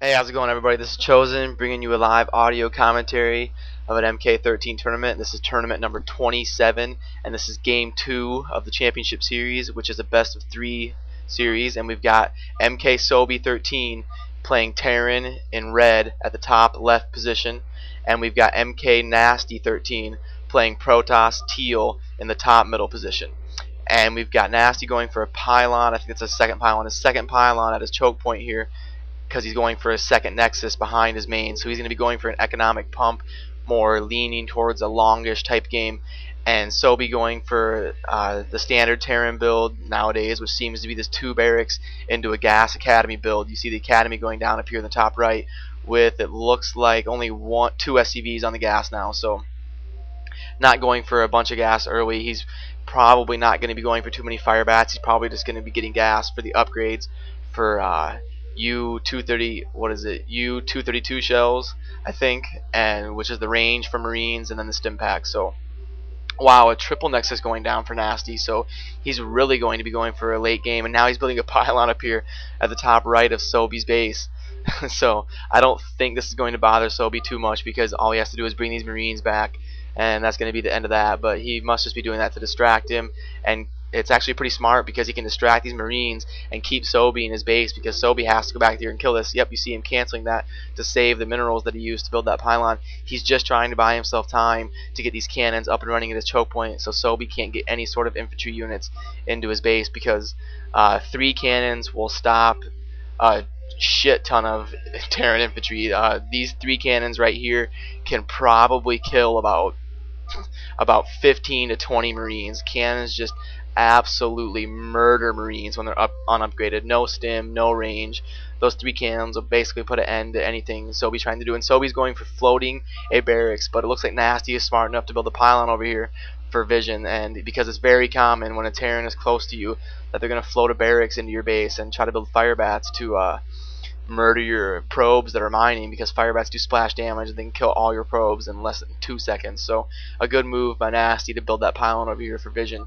Hey, how's it going, everybody? This is Chosen, bringing you a live audio commentary of an MK13 tournament. This is tournament number 27, and this is game 2 of the championship series, which is a best of 3 series. And we've got MK Sobi 13 playing Terran in red at the top left position, and we've got MK Nasty 13 playing Protoss teal in the top middle position. And we've got Nasty going for a pylon. I think it's a second pylon. His second pylon at his choke point here, because he's going for a second nexus behind his main, so he's going to be going for an economic pump, more leaning towards a longish type game. And Sobi going for the standard Terran build nowadays, which seems to be this 2 barracks into a gas academy build. You see the academy going down up here in the top right with, it looks like, only 2 SCVs on the gas now, so not going for a bunch of gas early. He's probably not going to be going for too many fire bats. He's probably just going to be getting gas for the upgrades for U-230, what is it? U-232 shells, I think, and which is the range for Marines, and then the stim pack. So, wow, a triple nexus going down for Nasty. So he's really going to be going for a late game, and now he's building a pylon up here at the top right of Sobi's base. So I don't think this is going to bother Sobi too much, because all he has to do is bring these Marines back, and that's going to be the end of that. But he must just be doing that to distract him, and it's actually pretty smart because he can distract these Marines and keep Sobi in his base, because Sobi has to go back there and kill this. Yep, you see him canceling that to save the minerals that he used to build that pylon. He's just trying to buy himself time to get these cannons up and running at his choke point, so Sobi can't get any sort of infantry units into his base, because 3 cannons will stop a shit ton of Terran infantry. These 3 cannons right here can probably kill about 15 to 20 Marines. Cannons just absolutely murder Marines when they're unupgraded. No stim, no range. Those 3 cannons will basically put an end to anything Sobi's trying to do. And Sobi's going for floating a barracks, but it looks like Nasty is smart enough to build a pylon over here for vision, and because it's very common when a Terran is close to you that they're going to float a barracks into your base and try to build fire bats to murder your probes that are mining, because fire bats do splash damage and they can kill all your probes in less than 2 seconds. So a good move by Nasty to build that pylon over here for vision.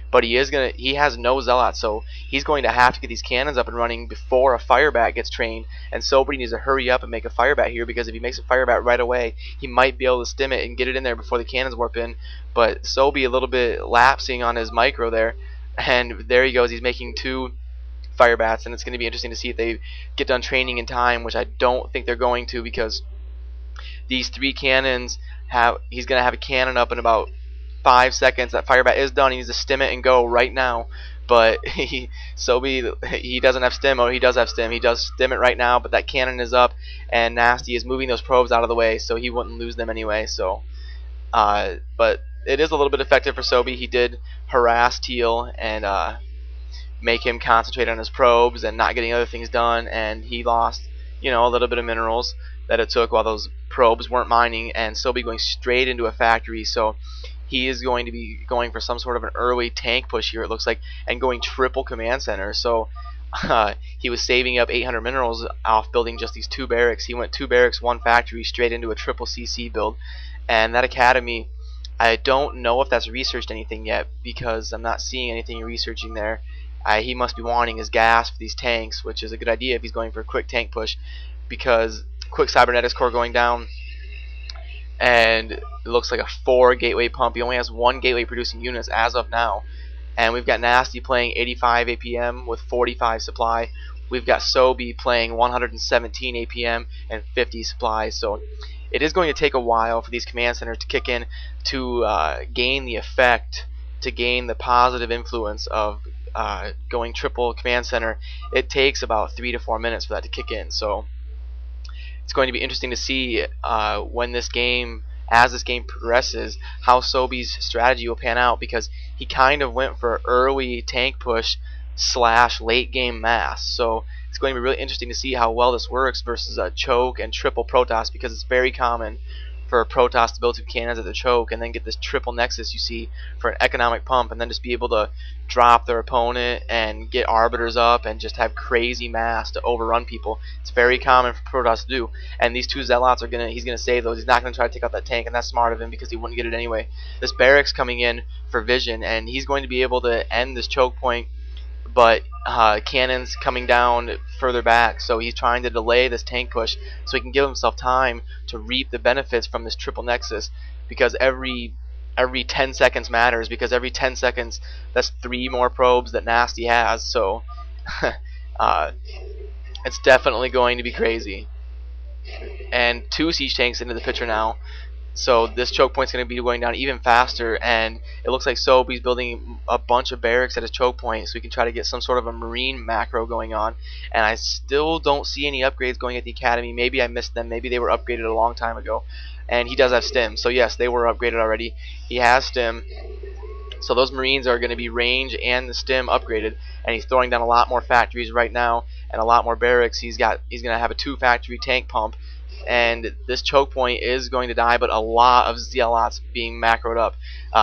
But he has no zealots, so he's going to have to get these cannons up and running before a fire bat gets trained, and Sobi needs to hurry up and make a fire bat here, because if he makes a fire bat right away, he might be able to stim it and get it in there before the cannons warp in. But Sobi a little bit lapsing on his micro there, and there he goes. He's making 2 fire bats, and it's going to be interesting to see if they get done training in time, which I don't think they're going to, because these 3 cannons he's going to have a cannon up in about 5 seconds. That fire bat is done. He needs to stim it and go right now, but Sobi, he doesn't have stim. Oh, he does have stim. He does stim it right now, but that cannon is up, and Nasty is moving those probes out of the way, so he wouldn't lose them anyway. So but it is a little bit effective for Sobi. He did harass Teal and make him concentrate on his probes and not getting other things done, and he lost, a little bit of minerals that it took while those probes weren't mining, and Sobi going straight into a factory. So he is going to be going for some sort of an early tank push here, it looks like, and going triple command center. So he was saving up 800 minerals off building just these 2 barracks. He went 2 barracks, 1 factory, straight into a triple CC build. And that academy, I don't know if that's researched anything yet, because I'm not seeing anything researching there. He must be wanting his gas for these tanks, which is a good idea if he's going for a quick tank push, because quick cybernetics core going down, and it looks like a 4 gateway pump. He only has 1 gateway producing units as of now, and we've got Nasty playing 85 APM with 45 supply. We've got Sobi playing 117 APM and 50 supply. So it is going to take a while for these command centers to kick in to gain the effect, to gain the positive influence of going triple command center. It takes about 3 to 4 minutes for that to kick in. So it's going to be interesting to see when this game, as this game progresses, how Sobi's strategy will pan out, because he kind of went for early tank push / late game mass. So it's going to be really interesting to see how well this works versus a choke and triple Protoss, because it's very common for a Protoss to build 2 cannons at the choke and then get this triple nexus you see for an economic pump, and then just be able to drop their opponent and get arbiters up and just have crazy mass to overrun people. It's very common for Protoss to do, and these 2 zealots he's gonna save those. He's not gonna try to take out that tank, and that's smart of him, because he wouldn't get it anyway. This barracks coming in for vision, and he's going to be able to end this choke point, but cannons coming down further back, so he's trying to delay this tank push so he can give himself time to reap the benefits from this triple nexus, because every 10 seconds matters, because every 10 seconds that's 3 more probes that Nasty has. So uh, it's definitely going to be crazy. And 2 siege tanks into the picture now, so this choke point's going to be going down even faster, and it looks like Sobe's building a bunch of barracks at his choke point so he can try to get some sort of a marine macro going on. And I still don't see any upgrades going at the academy. Maybe I missed them. Maybe they were upgraded a long time ago. And he does have stim, so yes, they were upgraded already. He has stim, so those marines are going to be range and the stim upgraded, and he's throwing down a lot more factories right now and a lot more barracks. He's going to have a 2 factory tank pump, and this choke point is going to die, but a lot of zealots being macroed up.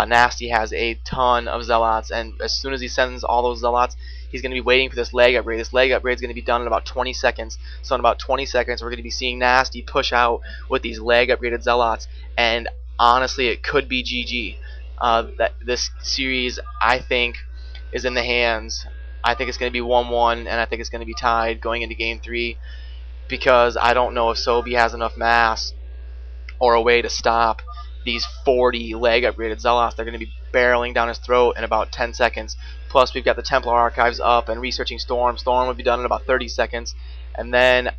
Nasty has a ton of zealots, and as soon as he sends all those zealots, he's going to be waiting for this leg upgrade. This leg upgrade is going to be done in about 20 seconds. So in about 20 seconds, we're going to be seeing Nasty push out with these leg upgraded zealots, and honestly, it could be GG. That this series, I think, is in the hands. I think it's going to be 1-1, and I think it's going to be tied going into Game 3, because I don't know if Sobe has enough mass or a way to stop these 40 leg upgraded zealots. They're going to be barreling down his throat in about 10 seconds. Plus, we've got the Templar archives up and researching Storm. Storm would be done in about 30 seconds, and then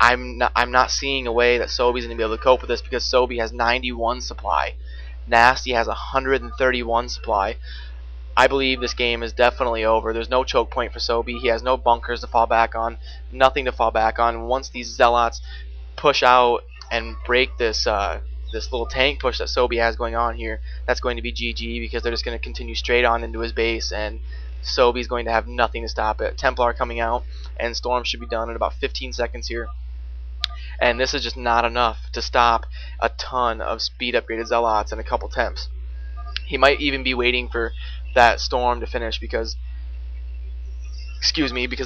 I'm not seeing a way that Sobe's going to be able to cope with this, because Sobe has 91 supply. Nasty has 131 supply. I believe this game is definitely over. There's no choke point for Sobe. He has no bunkers to fall back on, nothing to fall back on. Once these zealots push out and break this this little tank push that Sobe has going on here, that's going to be GG, because they're just going to continue straight on into his base, and Sobe's going to have nothing to stop it. Templar coming out, and Storm should be done in about 15 seconds here. And this is just not enough to stop a ton of speed upgraded zealots and a couple temps. He might even be waiting for that Storm to finish, because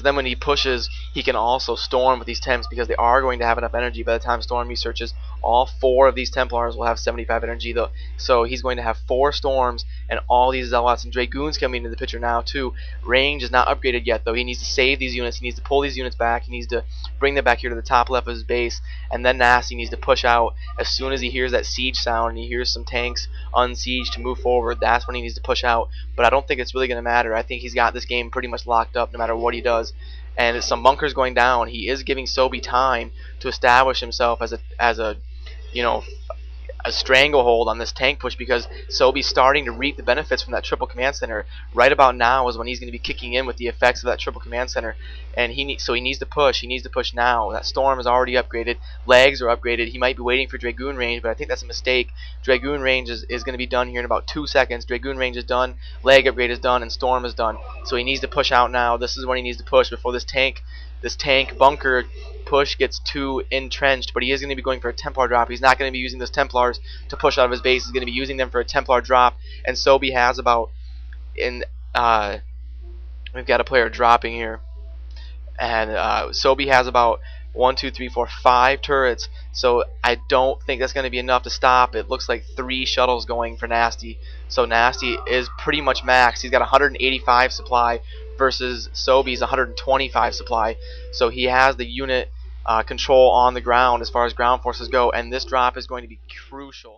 then when he pushes, he can also storm with these temps, because they are going to have enough energy by the time Storm researches. All 4 of these Templars will have 75 energy, though, so he's going to have 4 storms and all these zealots and dragoons coming into the picture now too. Range is not upgraded yet, though. He needs to save these units. He needs to pull these units back. He needs to bring them back here to the top left of his base, and then Nasty needs to push out as soon as he hears that siege sound and he hears some tanks unsiege to move forward. That's when he needs to push out. But I don't think it's really going to matter. I think he's got this game pretty much locked up no matter what he does. And some bunkers going down. He is giving Sobe time to establish himself as a a stranglehold on this tank push, because Sobe's starting to reap the benefits from that triple command center. Right about now is when he's going to be kicking in with the effects of that triple command center, and he needs to push. He needs to push now. That Storm is already upgraded. Legs are upgraded. He might be waiting for Dragoon range, but I think that's a mistake. Dragoon range is going to be done here in about 2 seconds. Dragoon range is done. Leg upgrade is done, and Storm is done. So he needs to push out now. This is when he needs to push before this tank bunker push gets too entrenched. But he is going to be going for a Templar drop. He's not going to be using those Templars to push out of his base. He's going to be using them for a Templar drop. And Sobe has about we've got a player dropping here, and Sobe has about 1, 2, 3, 4, 5 turrets. So I don't think that's going to be enough to stop. It looks like 3 shuttles going for Nasty. So Nasty is pretty much maxed. He's got 185 supply versus Sobe's 125 supply. So he has the unit control on the ground as far as ground forces go, and this drop is going to be crucial.